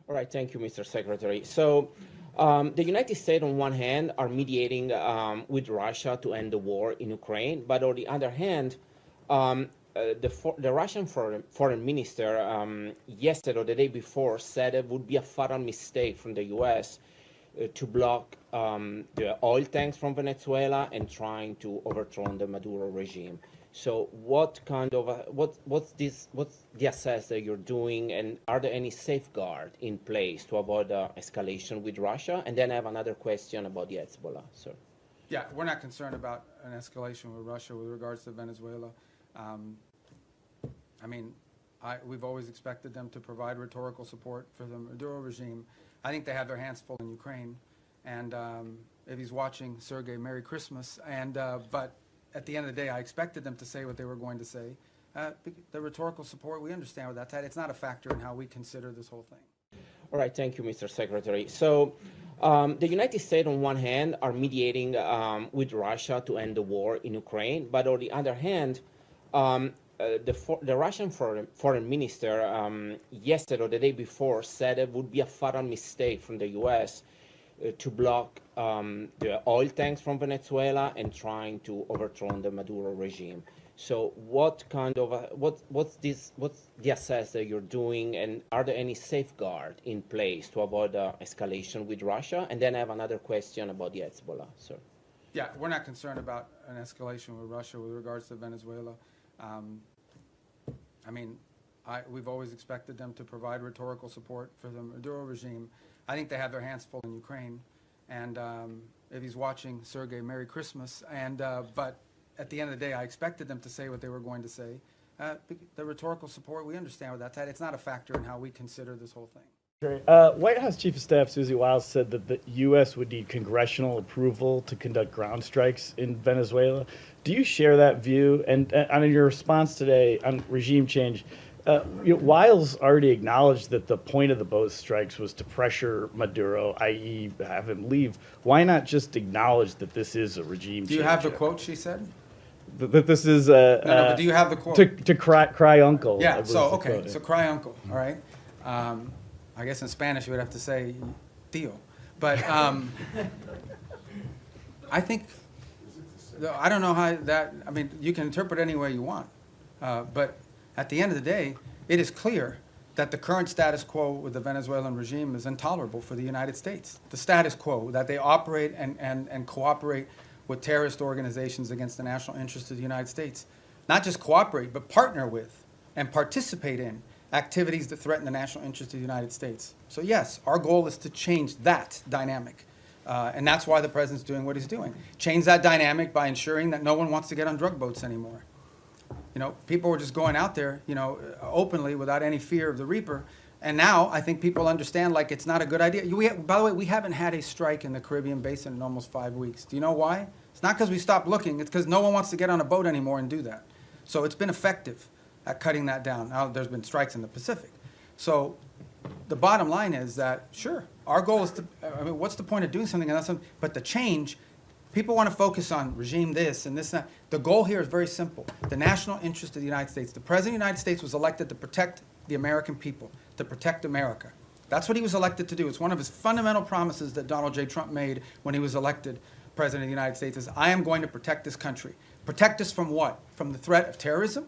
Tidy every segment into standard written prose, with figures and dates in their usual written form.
All right, thank you, Mr. Secretary. So the United States, on one hand, are mediating with Russia to end the war in Ukraine, but on the other hand, the Russian foreign minister yesterday or the day before said it would be a fatal mistake from the U.S. To block the oil tanks from Venezuela and trying to overthrow the Maduro regime. So what kind of what's the assess that you're doing, and are there any safeguards in place to avoid escalation with Russia? And then I have another question about the Hezbollah, sir. Yeah, we're not concerned about an escalation with Russia with regards to Venezuela. We've always expected them to provide rhetorical support for the Maduro regime. I think they have their hands full in Ukraine, and if he's watching, Sergey, Merry Christmas. But at the end of the day, I expected them to say what they were going to say. The rhetorical support, we understand what that's at. It's not a factor in how we consider this whole thing. All right, thank you, Mr. Secretary. So the United States, on one hand, are mediating with Russia to end the war in Ukraine, but on the other hand, the Russian foreign minister yesterday or the day before said it would be a fatal mistake from the U.S. To block the oil tanks from Venezuela and trying to overthrow the Maduro regime. So what kind of what's the assess that you're doing, and are there any safeguards in place to avoid escalation with Russia? And then I have another question about the Hezbollah, sir. Yeah, we're not concerned about an escalation with Russia with regards to Venezuela. We've always expected them to provide rhetorical support for the Maduro regime. I think they have their hands full in Ukraine, and if he's watching, Sergey, Merry Christmas. But at the end of the day, I expected them to say what they were going to say. The rhetorical support, we understand what that's at. It's not a factor in how we consider this whole thing. White House Chief of Staff Susie Wiles said that the U.S. would need congressional approval to conduct ground strikes in Venezuela. Do you share that view? And on your response today on regime change, Wiles already acknowledged that the point of the both strikes was to pressure Maduro, i.e. have him leave. Why not just acknowledge that this is a regime change? Do you have the quote she said? That this is but do you have the quote? To cry uncle. Yeah, so cry uncle, all right? I guess in Spanish you would have to say tío. But I think, I don't know how that, you can interpret any way you want. But at the end of the day, it is clear that the current status quo with the Venezuelan regime is intolerable for the United States. The status quo, that they operate and cooperate with terrorist organizations against the national interest of the United States. Not just cooperate, but partner with and participate in activities that threaten the national interest of the United States. So yes, our goal is to change that dynamic. And that's why the president's doing what he's doing. Change that dynamic by ensuring that no one wants to get on drug boats anymore. People were just going out there, openly without any fear of the reaper. And now I think people understand, like, it's not a good idea. By the way, we haven't had a strike in the Caribbean Basin in almost 5 weeks. Do you know why? It's not because we stopped looking. It's because no one wants to get on a boat anymore and do that. So it's been effective at cutting that down. Now there's been strikes in the Pacific. So the bottom line is that, sure, our goal is to, what's the point of doing something else? But the change, people want to focus on regime this and this and that. The goal here is very simple. The national interest of the United States. The President of the United States was elected to protect the American people, to protect America. That's what he was elected to do. It's one of his fundamental promises that Donald J. Trump made when he was elected President of the United States is, I am going to protect this country. Protect us from what? From the threat of terrorism,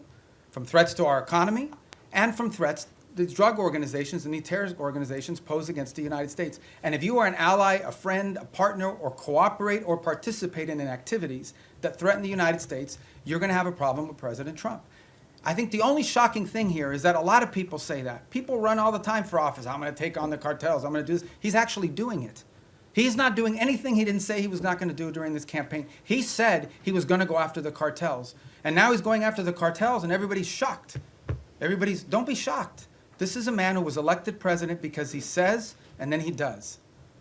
from threats to our economy, and from threats these drug organizations and these terrorist organizations pose against the United States. And if you are an ally, a friend, a partner, or cooperate or participate in activities that threaten the United States, you're going to have a problem with President Trump. I think the only shocking thing here is that a lot of people say that. People run all the time for office. I'm going to take on the cartels. I'm going to do this. He's actually doing it. He's not doing anything he didn't say he was not going to do during this campaign. He said he was going to go after the cartels. And now he's going after the cartels, and everybody's shocked. Don't be shocked. This is a man who was elected president because he says and then he does.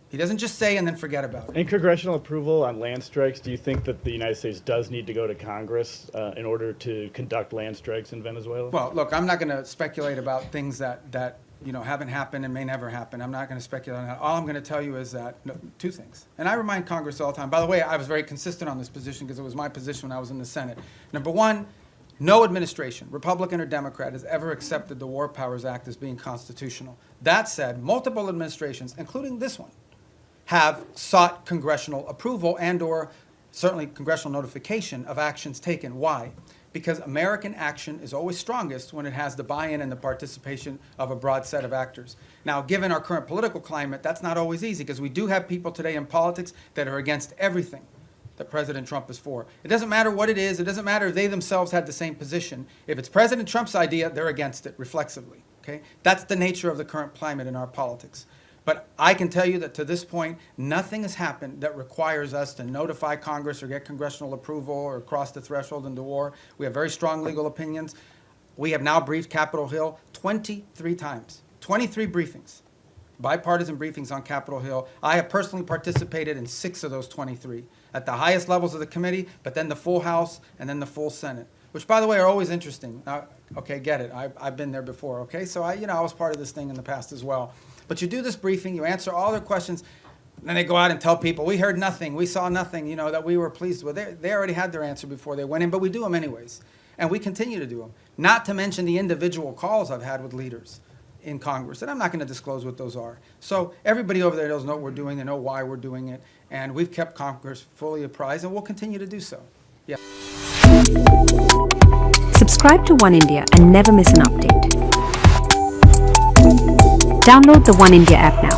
He doesn't just say and then forget about it. And congressional approval on land strikes, do you think that the United States does need to go to Congress in order to conduct land strikes in Venezuela? Well, look, I'm not going to speculate about things that haven't happened and may never happen. I'm not going to speculate on that. All I'm going to tell you is that, two things. And I remind Congress all the time. By the way, I was very consistent on this position because it was my position when I was in the Senate. Number one, No administration, Republican or Democrat, has ever accepted the War Powers Act as being constitutional. That said, multiple administrations, including this one, have sought congressional approval and or certainly congressional notification of actions taken. Why? Because American action is always strongest when it has the buy-in and the participation of a broad set of actors. Now, given our current political climate, that's not always easy, because we do have people today in politics that are against everything that President Trump is for. It doesn't matter what it is. It doesn't matter if they themselves had the same position. If it's President Trump's idea, they're against it reflexively. Okay? That's the nature of the current climate in our politics. But I can tell you that to this point, nothing has happened that requires us to notify Congress or get congressional approval or cross the threshold into war. We have very strong legal opinions. We have now briefed Capitol Hill 23 times, 23 briefings, bipartisan briefings on Capitol Hill. I have personally participated in 6 of those 23 at the highest levels of the committee, but then the full House and then the full Senate, which, by the way, are always interesting. Okay, get it. I've been there before, okay? So I was part of this thing in the past as well. But you do this briefing, you answer all their questions, and then they go out and tell people, we heard nothing, we saw nothing, that we were pleased with. They already had their answer before they went in, but we do them anyways. And we continue to do them. Not to mention the individual calls I've had with leaders in Congress, and I'm not going to disclose what those are. So everybody over there knows what we're doing, they know why we're doing it, and we've kept Congress fully apprised, and we'll continue to do so. Yeah. Subscribe to One India and never miss an update. Download the One India app now.